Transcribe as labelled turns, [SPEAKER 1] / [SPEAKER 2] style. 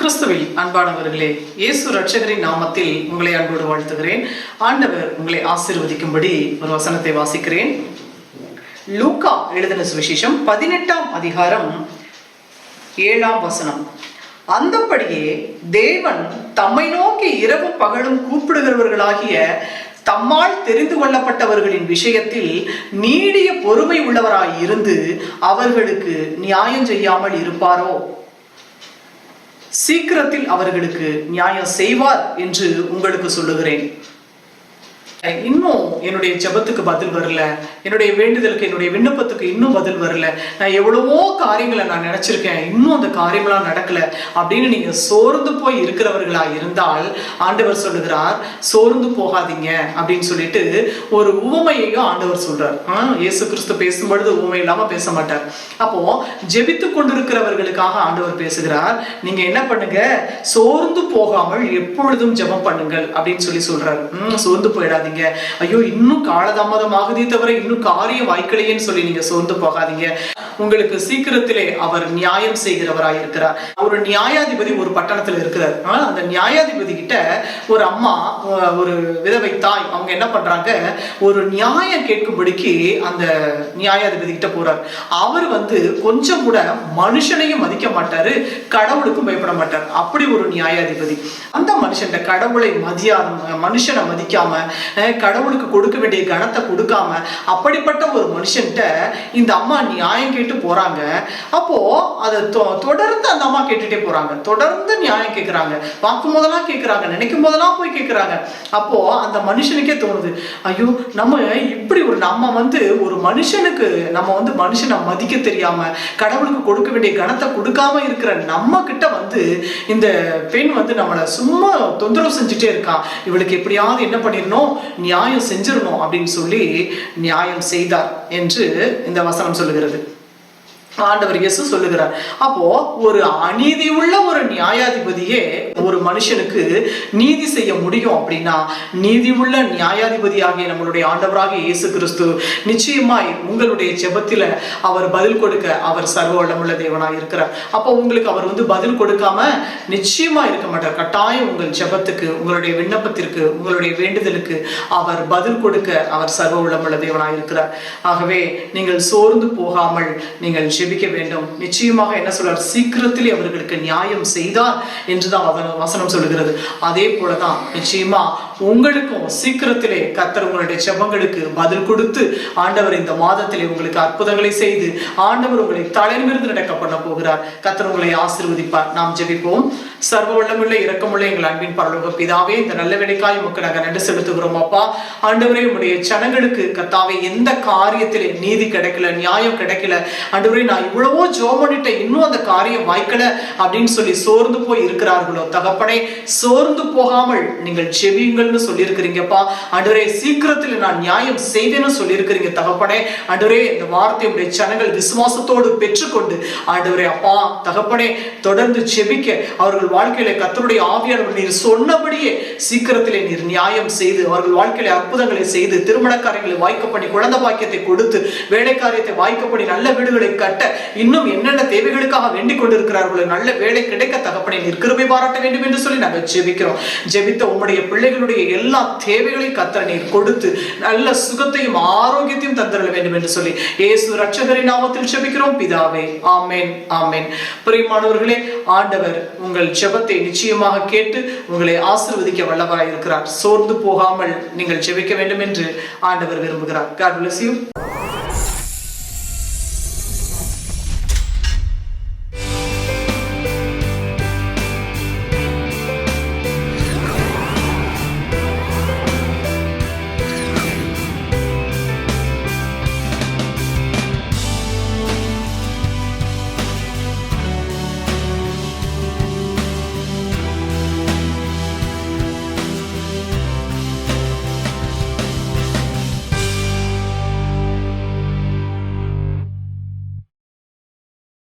[SPEAKER 1] கிறிஸ்துவில் அன்பானவர்களே, இயேசு ரட்சகரின் நாமத்தில் உங்களை அன்போடு வாழ்த்துகிறேன். ஆண்டவர் உங்களை ஆசீர்வதிக்கும்படி ஒரு வசனத்தை வாசிக்கிறேன். லூக்கா எழுதின சுவிசேஷம் 18ஆம் அதிகாரம் 7ஆம் வசனம். அந்தபடியே தேவன் தம்மை நோக்கி இரவும் பகலும் கூப்பிடுகிறவர்களாகிய தம்மால் தெரிந்து கொள்ளப்பட்டவர்களின் விஷயத்தில் நீடிய பொறுமை உள்ளவராய் இருந்து அவர்களுக்கு நியாயம் செய்யாமல் இருப்பாரோ? சீக்கிரத்தில் அவர்களுக்கு நியாயம் செய்வார் என்று உங்களுக்கு சொல்லுகிறேன். இன்னும் என்னுடைய ஜெபத்துக்கு பதில் வரல, என்னுடைய வேண்டுதலுக்கு, என்னுடைய விண்ணப்பத்துக்கு இன்னும் பதில் வரல, நான் எவ்வளவோ காரியங்களை நான் நினைச்சிருக்கேன், இன்னும் அந்த காரியங்களாம் நடக்கல அப்படின்னு நீங்க சோர்ந்து போய் இருக்கிறவர்களா இருந்தால் ஆண்டவர் சொல்லுகிறார், சோர்ந்து போகாதீங்க அப்படின்னு சொல்லிட்டு ஒரு உவமையையும் ஆண்டவர் சொல்றார். இயேசு கிறிஸ்து பேசும்பொழுது உவமை இல்லாம பேச மாட்டார். அப்போ ஜெபித்து கொண்டிருக்கிறவர்களுக்காக ஆண்டவர் பேசுகிறார். நீங்க என்ன பண்ணுங்க, சோர்ந்து போகாமல் எப்பொழுதும் ஜெபம் பண்ணுங்கள் அப்படின்னு சொல்லி சொல்றாரு. சோர்ந்து போயிடாதீங்க, ஐயோ இன்னும் காலதாமதம் ஆகுதே தவிர இன்னும் காரியம் வாய்க்கலையேன்னு சொல்லி நீங்க சோர்ந்து போகாதீங்க. உங்களுக்கு சீக்கிரத்திலே அவர் நியாயம் செய்கிறவராய் இருக்கிறார். ஒரு நியாயாதிபதி ஒரு பட்டணத்துல இருக்கிறார். அந்த நியாயாதிபதி கிட்ட ஒரு அம்மா, ஒரு விதவை தாய், அவங்க என்ன பண்றாங்க, ஒரு நியாயம் கேட்கும்படிக்கு அந்த நியாயாதிபதி கிட்ட போறார். அவர் கொஞ்சம் கூட மனுஷனையும் மதிக்க மாட்டாரு, கடவுளுக்கும் பயப்பட மாட்டார். அப்படி ஒரு நியாயாதிபதி. அந்த மனுஷன் கடவுளை மனுஷனை மதிக்காம, கடவுளுக்கு கொடுக்க வேண்டிய கணத்தை கொடுக்காம, அப்படிப்பட்ட ஒரு மனுஷன்ட்ட இந்த அம்மா நியாயம் கேட்டு போறாங்க. அப்போ அதை தொடர்ந்து அந்த அம்மா கேட்டுட்டே போறாங்க, தொடர்ந்து நியாயம் கேட்கிறாங்க, பார்க்கும் போதெல்லாம் கேட்கிறாங்க, நினைக்கும் போதெல்லாம் போய் கேட்கிறாங்க. அப்போ அந்த மனுஷனுக்கே தோணுது, ஐயோ நம்ம இப்படி ஒரு மனுஷனுக்கு மனுஷனை மதிக்க தெரியாம, கடவுளுக்கு கொடுக்க வேண்டிய கணத்தை கொடுக்காம இருக்கிற நம்ம கிட்ட இந்த பெண் நம்மளை சும்மா தொந்தரவு செஞ்சுட்டே இருக்கான், இவளுக்கு எப்படியாவது என்ன பண்ணிடணும், நியாயம் செஞ்சிடணும் அப்படின்னு சொல்லி நியாயம் செய்தார் என்று இந்த வசனம் சொல்லுகிறது. ஆண்டவர் இயேசு சொல்லுகிறார். அப்போ ஒரு அநீதி உள்ள ஒரு நியாயாதிபதியே ஒரு மனுஷனுக்கு நீதி செய்ய முடியும் அப்படின்னா, நீதி உள்ள நியாயாதிபதியாகிய நம்மளுடைய ஆண்டவராகிய இயேசு கிறிஸ்து நிச்சயமாய் உங்களுடைய ஜெபத்தில அவர் பதில் கொடுக்க அவர் சர்வ வல்லமுள்ள தேவனாய் இருக்கிறார். அப்போ உங்களுக்கு அவர் பதில் கொடுக்காம நிச்சயமா இருக்க மாட்டார். கட்டாயம் உங்கள் ஜெபத்துக்கு, உங்களுடைய விண்ணப்பத்திற்கு, உங்களுடைய வேண்டுதலுக்கு அவர் பதில் கொடுக்க அவர் சர்வ வல்லமுள்ள தேவனாய் இருக்கிறார். ஆகவே நீங்கள் சோர்ந்து போகாமல் நீங்கள் ஜெபிக்க வேண்டும். நிச்சயமாக என்ன சொல்றார், சீக்கிரத்திலே அவர்களுக்கு நியாயம் செய்தார் என்றுதான் வசனம் சொல்லுகிறது. அதே போலதான் நிச்சயமா உங்களுக்கும் சீக்கிரத்திலே கர்த்தர் உங்களுடைய ஜெபங்களுக்கு பதில் கொடுத்து ஆண்டவர் இந்த மாதத்திலே உங்களுக்கு அற்புதங்களை செய்து ஆண்டவர் உங்களை தலைநிமிர்ந்து நடக்க பண்ண போகிறார். கர்த்தர் உங்களை ஆசீர்வதிப்பார். நாம் ஜெபிப்போம். சர்வ வல்லமுள்ள இரக்கமுள்ள எங்கள் அன்பின் பரலோக பிதாவே, இந்த நல்ல வேலைக்காய் உமக்கு நாங்கள் நன்றி செலுத்துகிறோம். அப்பா ஆண்டவரே, உடைய ஜனங்களுக்கு கர்த்தாவே எந்த காரியத்திலே நீதி கிடைக்கல, நியாயம் கிடைக்கல, ஆண்டவரே நான் இவ்வளவோ ஜெபம் பண்ணிட்டேன், இன்னும் அந்த காரியம் வாய்க்கல அப்படின்னு சொல்லி சோர்ந்து போய் இருக்கிறார்களோ தகப்பனே, சோர்ந்து போகாமல் நீங்கள் ஜெபியுங்கள்னு சொல்லியிருக்கிறீங்கப்பா. ஆண்டவரே சீக்கிரத்தில் நான் நியாயம் செய்வேன்னு சொல்லியிருக்கிறீங்க தகப்பனே. ஆண்டவரே இந்த வார்த்தை உடைய ஜனங்கள் விசுவாசத்தோடு பெற்றுக்கொண்டு ஆண்டவரே அப்பா தகப்பனே தொடர்ந்து ஜெபிக்க அவர்கள் வாழ்க்கையில கர்த்தருடைய ஆவியானவர் நீர் சொன்னபடியே சீக்கிரத்திலே நீர் நியாயம் செய்து அவர்கள் வாழ்க்கையில அற்புதங்களை செய்து திருமண காரியங்களை வாய்க்க பண்ணி, குழந்தை பாக்கியத்தை கொடுத்து, வேலை காரியத்தை வாய்க்க பண்ணி, நல்ல வீடுகளை கட்ட, இன்னும் என்னென்ன தேவைகளுக்காக வேண்டிக் கொண்டிருக்கிறார்களோ நல்ல வேலை கிடைக்க தகப்பனே நீர் கிருபை பாராட்ட வேண்டும் என்று சொல்லி நாங்கள் ஜெபிக்கிறோம். ஜெபித்த உம்முடைய பிள்ளைகளுடைய எல்லா தேவைகளையும் கர்த்தர் நீர் கொடுத்து நல்ல சுகத்தையும் ஆரோக்கியத்தையும் தந்திர வேண்டும் என்று சொல்லி இயேசு ரட்சகரின் நாமத்தில் ஜெபிக்கிறோம் பிதாவே. ஆமென், ஆமென். பிரியமானவர்களே, ஆண்டவர் உங்கள் ஜெபத்தை நிச்சயமாக கேட்டு உங்களை ஆசீர்வதிக்க வல்லவராய் இருக்கிறார். சோர்ந்து போகாமல் நீங்கள் ஜெபிக்க வேண்டும் என்று ஆண்டவர் விரும்புகிறார். God bless you.